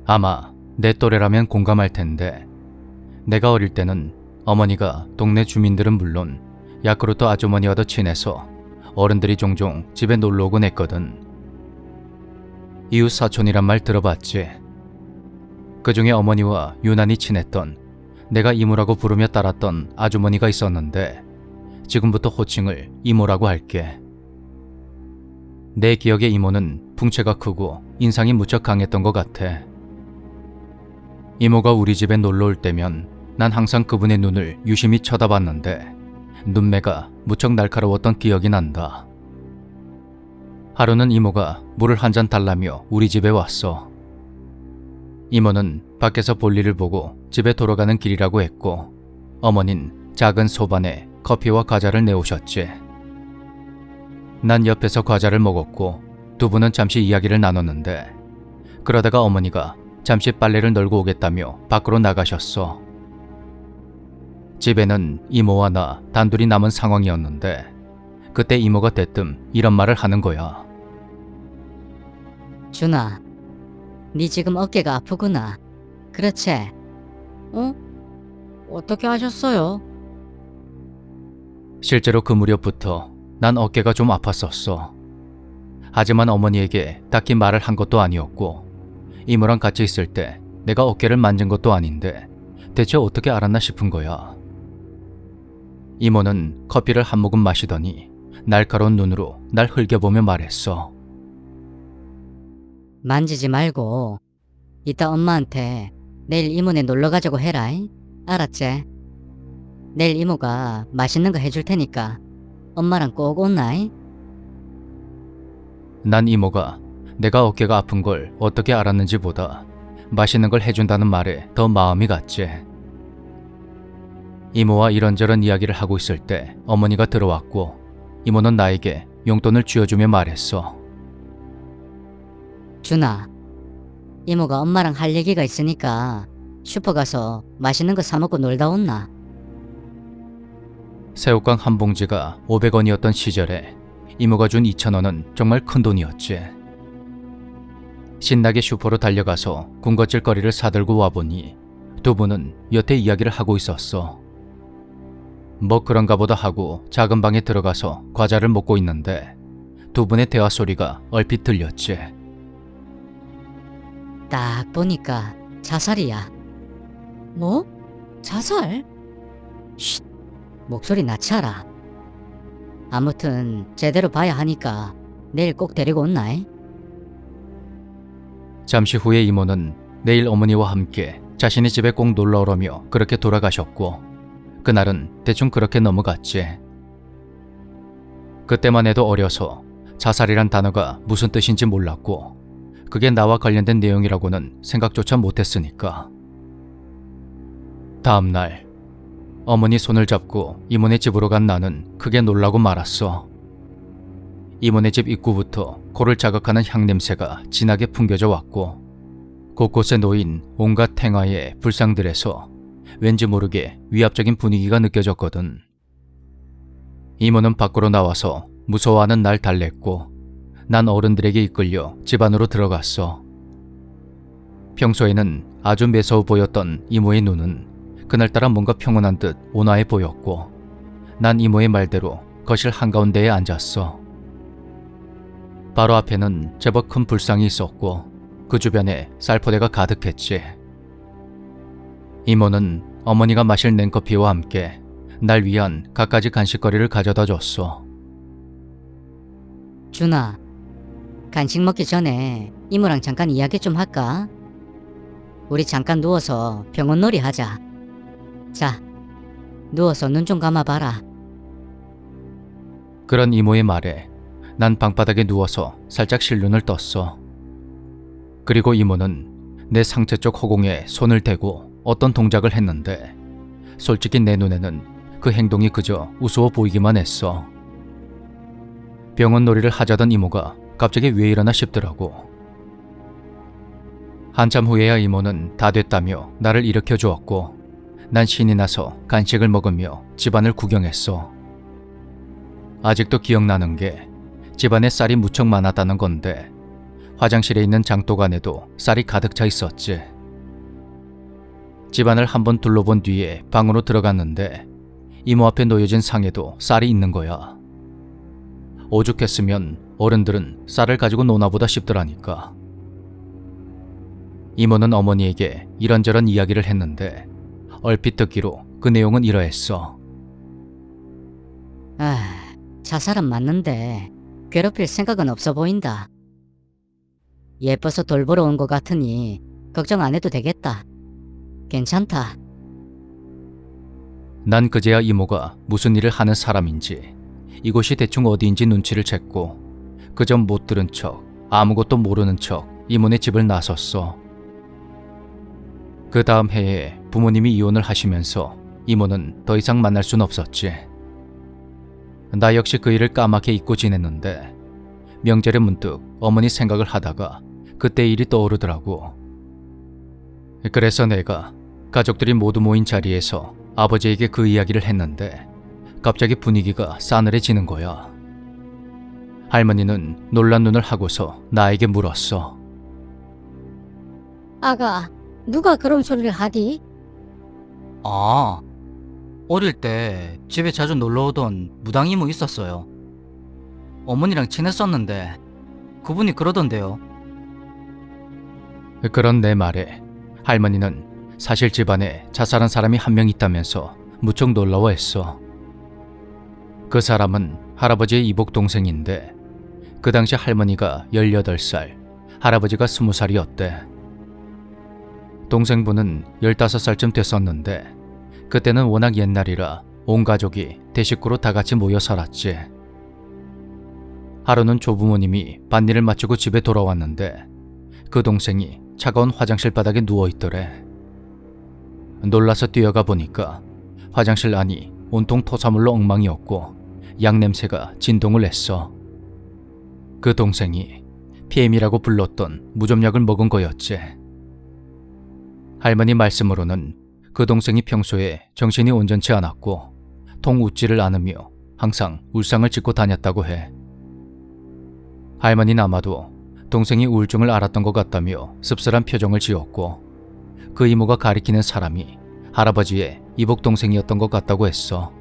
아마 내 또래라면 공감할 텐데 내가 어릴 때는 어머니가 동네 주민들은 물론 야쿠르트 아주머니와도 친해서 어른들이 종종 집에 놀러 오곤 했거든. 이웃 사촌이란 말 들어봤지? 그중에 어머니와 유난히 친했던, 내가 이모라고 부르며 따랐던 아주머니가 있었는데 지금부터 호칭을 이모라고 할게. 내 기억에 이모는 풍채가 크고 인상이 무척 강했던 것 같아. 이모가 우리 집에 놀러 올 때면 난 항상 그분의 눈을 유심히 쳐다봤는데 눈매가 무척 날카로웠던 기억이 난다. 하루는 이모가 물을 한 잔 달라며 우리 집에 왔어. 이모는 밖에서 볼일을 보고 집에 돌아가는 길이라고 했고 어머닌 작은 소반에 커피와 과자를 내오셨지. 난 옆에서 과자를 먹었고 두 분은 잠시 이야기를 나눴는데 그러다가 어머니가 잠시 빨래를 널고 오겠다며 밖으로 나가셨어. 집에는 이모와 나 단둘이 남은 상황이었는데 그때 이모가 대뜸 이런 말을 하는 거야. 준아, 네 지금 어깨가 아프구나. 그렇지? 어? 어떻게 하셨어요? 실제로 그 무렵부터 난 어깨가 좀 아팠었어. 하지만 어머니에게 딱히 말을 한 것도 아니었고 이모랑 같이 있을 때 내가 어깨를 만진 것도 아닌데 대체 어떻게 알았나 싶은 거야. 이모는 커피를 한 모금 마시더니 날카로운 눈으로 날 흘겨보며 말했어. 만지지 말고 이따 엄마한테 내일 이모네 놀러 가자고 해라. 알았지? 내일 이모가 맛있는 거 해줄 테니까 엄마랑 꼭 온나. 난 이모가 내가 어깨가 아픈 걸 어떻게 알았는지 보다 맛있는 걸 해준다는 말에 더 마음이 갔지. 이모와 이런저런 이야기를 하고 있을 때 어머니가 들어왔고 이모는 나에게 용돈을 쥐어주며 말했어. 준아, 이모가 엄마랑 할 얘기가 있으니까 슈퍼 가서 맛있는 거 사 먹고 놀다 온나. 새우깡 한 봉지가 500원이었던 시절에 이모가 준 2,000원은 정말 큰 돈이었지. 신나게 슈퍼로 달려가서 군것질거리를 사들고 와보니 두 분은 여태 이야기를 하고 있었어. 뭐 그런가 보다 하고 작은 방에 들어가서 과자를 먹고 있는데 두 분의 대화 소리가 얼핏 들렸지. 딱 보니까 자살이야. 뭐? 자살? 쉿, 목소리 낮춰라. 아무튼 제대로 봐야 하니까 내일 꼭 데리고 온나. 잠시 후에 이모는 내일 어머니와 함께 자신의 집에 꼭 놀러 오라며 그렇게 돌아가셨고 그날은 대충 그렇게 넘어갔지. 그때만 해도 어려서 자살이란 단어가 무슨 뜻인지 몰랐고 그게 나와 관련된 내용이라고는 생각조차 못했으니까. 다음날 어머니 손을 잡고 이모네 집으로 간 나는 크게 놀라고 말았어. 이모네 집 입구부터 코를 자극하는 향냄새가 진하게 풍겨져 왔고 곳곳에 놓인 온갖 탱화의 불상들에서 왠지 모르게 위압적인 분위기가 느껴졌거든. 이모는 밖으로 나와서 무서워하는 날 달랬고 난 어른들에게 이끌려 집 안으로 들어갔어. 평소에는 아주 매서워 보였던 이모의 눈은 그날따라 뭔가 평온한 듯 온화해 보였고 난 이모의 말대로 거실 한가운데에 앉았어. 바로 앞에는 제법 큰 불상이 있었고 그 주변에 쌀포대가 가득했지. 이모는 어머니가 마실 냉커피와 함께 날 위한 갖가지 간식거리를 가져다 줬어. 준아, 간식 먹기 전에 이모랑 잠깐 이야기 좀 할까? 우리 잠깐 누워서 병원놀이 하자. 자, 누워서 눈 좀 감아봐라. 그런 이모의 말에 난 방바닥에 누워서 살짝 실눈을 떴어. 그리고 이모는 내 상체 쪽 허공에 손을 대고 어떤 동작을 했는데 솔직히 내 눈에는 그 행동이 그저 우스워 보이기만 했어. 병원놀이를 하자던 이모가 갑자기 왜 이러나 싶더라고. 한참 후에야 이모는 다 됐다며 나를 일으켜 주었고 난 신이 나서 간식을 먹으며 집안을 구경했어. 아직도 기억나는 게 집안에 쌀이 무척 많았다는 건데 화장실에 있는 장독 안에도 쌀이 가득 차 있었지. 집안을 한번 둘러본 뒤에 방으로 들어갔는데 이모 앞에 놓여진 상에도 쌀이 있는 거야. 오죽했으면 어른들은 쌀을 가지고 노나보다 싶더라니까. 이모는 어머니에게 이런저런 이야기를 했는데 얼핏 듣기로 그 내용은 이러했어. 자살은 맞는데 괴롭힐 생각은 없어 보인다. 예뻐서 돌보러 온 것 같으니 걱정 안 해도 되겠다. 괜찮다. 난 그제야 이모가 무슨 일을 하는 사람인지, 이곳이 대충 어디인지 눈치를 챘고 그저 못 들은 척, 아무것도 모르는 척 이모네 집을 나섰어. 그 다음 해에 부모님이 이혼을 하시면서 이모는 더 이상 만날 순 없었지. 나 역시 그 일을 까맣게 잊고 지냈는데 명절에 문득 어머니 생각을 하다가 그때 일이 떠오르더라고. 그래서 내가 가족들이 모두 모인 자리에서 아버지에게 그 이야기를 했는데 갑자기 분위기가 싸늘해지는 거야. 할머니는 놀란 눈을 하고서 나에게 물었어. 아가, 누가 그런 소리를 하디? 아, 어릴 때 집에 자주 놀러오던 무당이모 있었어요. 어머니랑 친했었는데 그분이 그러던데요. 그런 내 말에 할머니는 사실 집안에 자살한 사람이 한 명 있다면서 무척 놀라워했어. 그 사람은 할아버지의 이복 동생인데 그 당시 할머니가 18살, 할아버지가 20살이었대. 동생분은 15살쯤 됐었는데 그때는 워낙 옛날이라 온 가족이 대식구로 다 같이 모여 살았지. 하루는 조부모님이 밭일을 마치고 집에 돌아왔는데 그 동생이 차가운 화장실 바닥에 누워있더래. 놀라서 뛰어가 보니까 화장실 안이 온통 토사물로 엉망이었고 양냄새가 진동을 했어. 그 동생이 PM이라고 불렀던 무좀약을 먹은 거였지. 할머니 말씀으로는 그 동생이 평소에 정신이 온전치 않았고 통 웃지를 않으며 항상 울상을 짓고 다녔다고 해. 할머니는 아마도 동생이 우울증을 앓았던 것 같다며 씁쓸한 표정을 지었고 그 이모가 가리키는 사람이 할아버지의 이복 동생이었던 것 같다고 했어.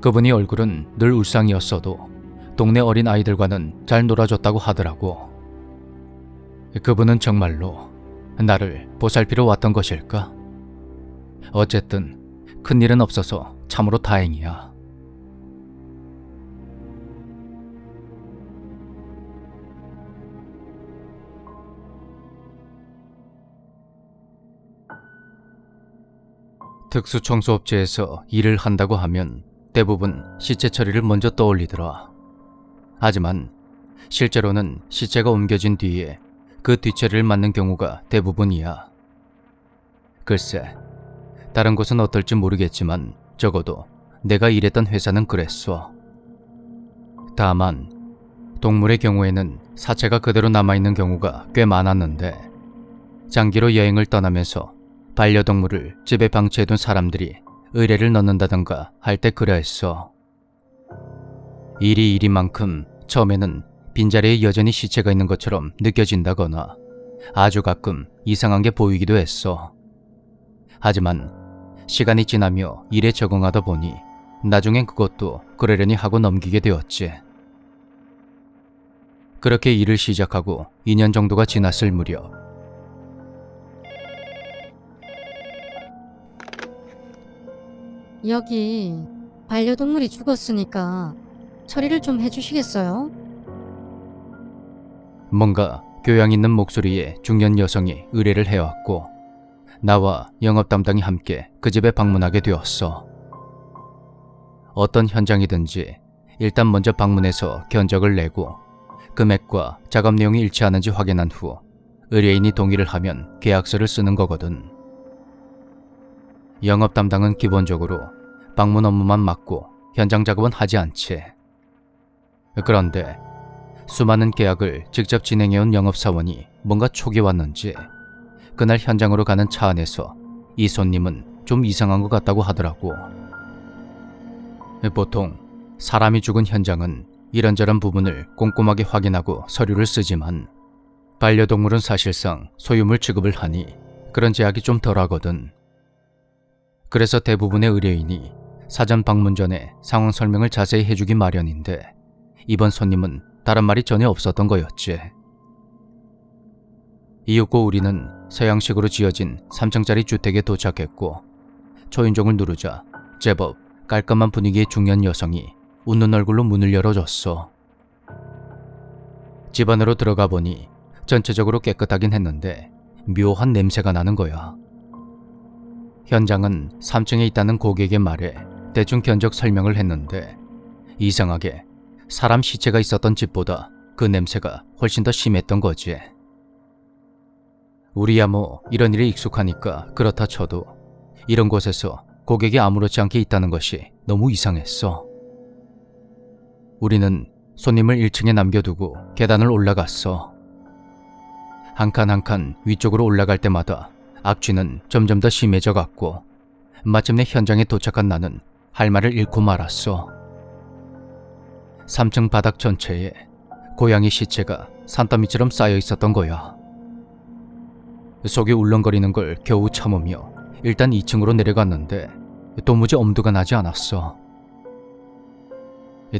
그분이 얼굴은 늘 울상이었어도 동네 어린 아이들과는 잘 놀아줬다고 하더라고. 그분은 정말로 나를 보살피러 왔던 것일까? 어쨌든 큰일은 없어서 참으로 다행이야. 특수청소업체에서 일을 한다고 하면 대부분 시체 처리를 먼저 떠올리더라. 하지만 실제로는 시체가 옮겨진 뒤에 그 뒷처리를 맡는 경우가 대부분이야. 글쎄, 다른 곳은 어떨지 모르겠지만 적어도 내가 일했던 회사는 그랬어. 다만 동물의 경우에는 사체가 그대로 남아있는 경우가 꽤 많았는데 장기로 여행을 떠나면서 반려동물을 집에 방치해둔 사람들이 의뢰를 넣는다던가 할 때 그러했어. 일이 일인 만큼 처음에는 빈자리에 여전히 시체가 있는 것처럼 느껴진다거나 아주 가끔 이상한 게 보이기도 했어. 하지만 시간이 지나며 일에 적응하다 보니 나중엔 그것도 그러려니 하고 넘기게 되었지. 그렇게 일을 시작하고 2년 정도가 지났을 무렵 여기 반려동물이 죽었으니까 처리를 좀 해주시겠어요? 뭔가 교양 있는 목소리의 중년 여성이 의뢰를 해왔고 나와 영업 담당이 함께 그 집에 방문하게 되었어. 어떤 현장이든지 일단 먼저 방문해서 견적을 내고 금액과 작업 내용이 일치하는지 확인한 후 의뢰인이 동의를 하면 계약서를 쓰는 거거든. 영업 담당은 기본적으로 방문 업무만 맡고 현장 작업은 하지 않지. 그런데 수많은 계약을 직접 진행해온 영업사원이 뭔가 촉이 왔는지 그날 현장으로 가는 차 안에서 이 손님은 좀 이상한 것 같다고 하더라고. 보통 사람이 죽은 현장은 이런저런 부분을 꼼꼼하게 확인하고 서류를 쓰지만 반려동물은 사실상 소유물 취급을 하니 그런 제약이 좀 덜하거든. 그래서 대부분의 의뢰인이 사전 방문 전에 상황 설명을 자세히 해주기 마련인데 이번 손님은 다른 말이 전혀 없었던 거였지. 이윽고 우리는 서양식으로 지어진 3층짜리 주택에 도착했고 초인종을 누르자 제법 깔끔한 분위기의 중년 여성이 웃는 얼굴로 문을 열어줬어. 집 안으로 들어가 보니 전체적으로 깨끗하긴 했는데 묘한 냄새가 나는 거야. 현장은 3층에 있다는 고객의 말에 대충 견적 설명을 했는데 이상하게 사람 시체가 있었던 집보다 그 냄새가 훨씬 더 심했던 거지. 우리야 뭐 이런 일에 익숙하니까 그렇다 쳐도 이런 곳에서 고객이 아무렇지 않게 있다는 것이 너무 이상했어. 우리는 손님을 1층에 남겨두고 계단을 올라갔어. 한 칸 한 칸 위쪽으로 올라갈 때마다 악취는 점점 더 심해져 갔고 마침내 현장에 도착한 나는 할 말을 잃고 말았어. 3층 바닥 전체에 고양이 시체가 산더미처럼 쌓여 있었던 거야. 속이 울렁거리는 걸 겨우 참으며 일단 2층으로 내려갔는데 도무지 엄두가 나지 않았어.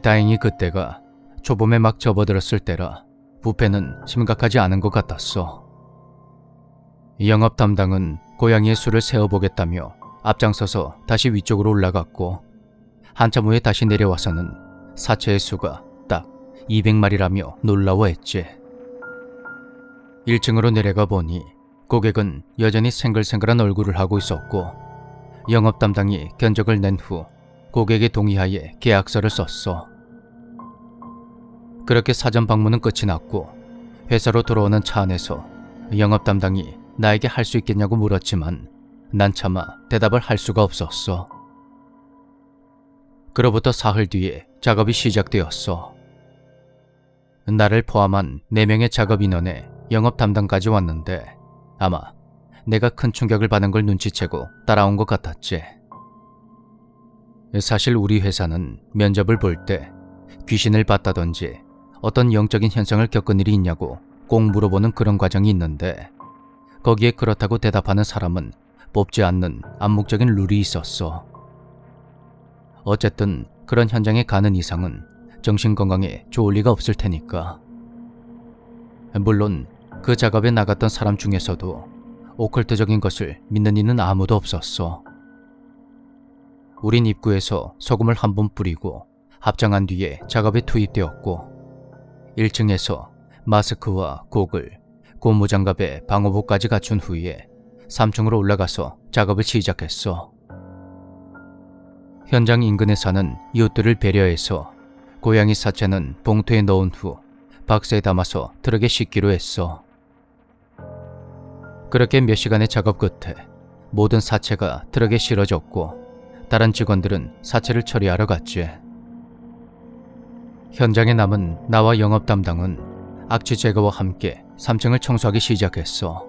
다행히 그때가 초봄에 막 접어들었을 때라 부패는 심각하지 않은 것 같았어. 영업 담당은 고양이의 수를 세어보겠다며 앞장서서 다시 위쪽으로 올라갔고 한참 후에 다시 내려와서는 사체의 수가 딱 200마리라며 놀라워했지. 1층으로 내려가 보니 고객은 여전히 생글생글한 얼굴을 하고 있었고 영업 담당이 견적을 낸 후 고객의 동의하에 계약서를 썼어. 그렇게 사전 방문은 끝이 났고 회사로 돌아오는 차 안에서 영업 담당이 나에게 할 수 있겠냐고 물었지만 난 차마 대답을 할 수가 없었어. 그로부터 사흘 뒤에 작업이 시작되었어. 나를 포함한 4명의 작업 인원에 영업 담당까지 왔는데 아마 내가 큰 충격을 받은 걸 눈치채고 따라온 것 같았지. 사실 우리 회사는 면접을 볼 때 귀신을 봤다든지 어떤 영적인 현상을 겪은 일이 있냐고 꼭 물어보는 그런 과정이 있는데 거기에 그렇다고 대답하는 사람은 뽑지 않는 암묵적인 룰이 있었어. 어쨌든 그런 현장에 가는 이상은 정신건강에 좋을 리가 없을 테니까. 물론 그 작업에 나갔던 사람 중에서도 오컬트적인 것을 믿는 이는 아무도 없었어. 우린 입구에서 소금을 한 번 뿌리고 합장한 뒤에 작업에 투입되었고 1층에서 마스크와 고글, 고무장갑에 방호복까지 갖춘 후에 3층으로 올라가서 작업을 시작했어. 현장 인근에 사는 이웃들을 배려해서 고양이 사체는 봉투에 넣은 후 박스에 담아서 트럭에 싣기로 했어. 그렇게 몇 시간의 작업 끝에 모든 사체가 트럭에 실어졌고 다른 직원들은 사체를 처리하러 갔지. 현장에 남은 나와 영업 담당은 악취 제거와 함께 3층을 청소하기 시작했어.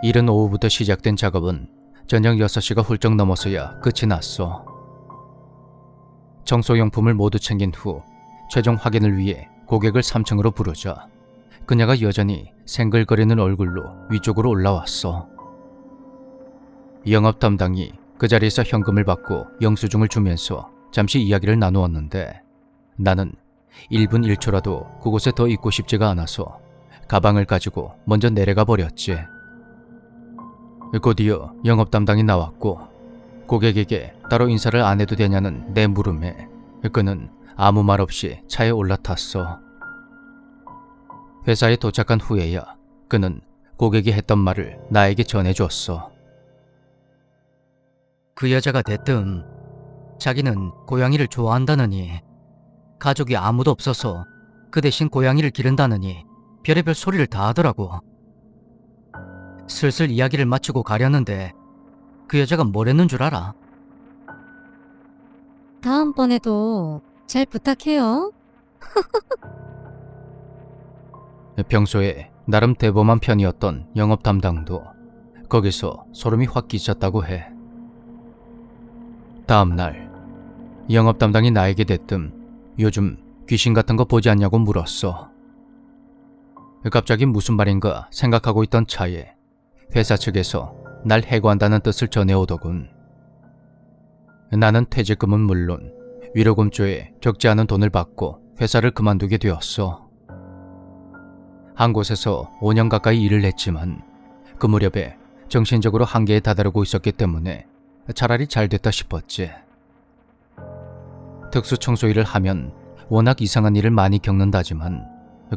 이른 오후부터 시작된 작업은 저녁 6시가 훌쩍 넘어서야 끝이 났어. 청소용품을 모두 챙긴 후 최종 확인을 위해 고객을 3층으로 부르자 그녀가 여전히 생글거리는 얼굴로 위쪽으로 올라왔어. 영업 담당이 그 자리에서 현금을 받고 영수증을 주면서 잠시 이야기를 나누었는데 나는 1분 1초라도 그곳에 더 있고 싶지가 않아서 가방을 가지고 먼저 내려가 버렸지. 곧이어 영업 담당이 나왔고 고객에게 따로 인사를 안 해도 되냐는 내 물음에 그는 아무 말 없이 차에 올라탔어. 회사에 도착한 후에야 그는 고객이 했던 말을 나에게 전해줬어. 그 여자가 대뜸 자기는 고양이를 좋아한다느니 가족이 아무도 없어서 그 대신 고양이를 기른다느니 별의별 소리를 다 하더라고. 슬슬 이야기를 마치고 가려는데 그 여자가 뭐랬는 줄 알아? 다음번에도 잘 부탁해요. 평소에 나름 대범한 편이었던 영업 담당도 거기서 소름이 확 끼쳤다고 해. 다음 날 영업 담당이 나에게 대뜸 요즘 귀신 같은 거 보지 않냐고 물었어. 갑자기 무슨 말인가 생각하고 있던 차에 회사 측에서 날 해고한다는 뜻을 전해오더군. 나는 퇴직금은 물론 위로금조에 적지 않은 돈을 받고 회사를 그만두게 되었어. 한 곳에서 5년 가까이 일을 했지만 그 무렵에 정신적으로 한계에 다다르고 있었기 때문에 차라리 잘 됐다 싶었지. 특수청소일을 하면 워낙 이상한 일을 많이 겪는다지만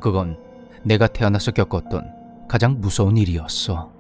그건 내가 태어나서 겪었던 가장 무서운 일이었어.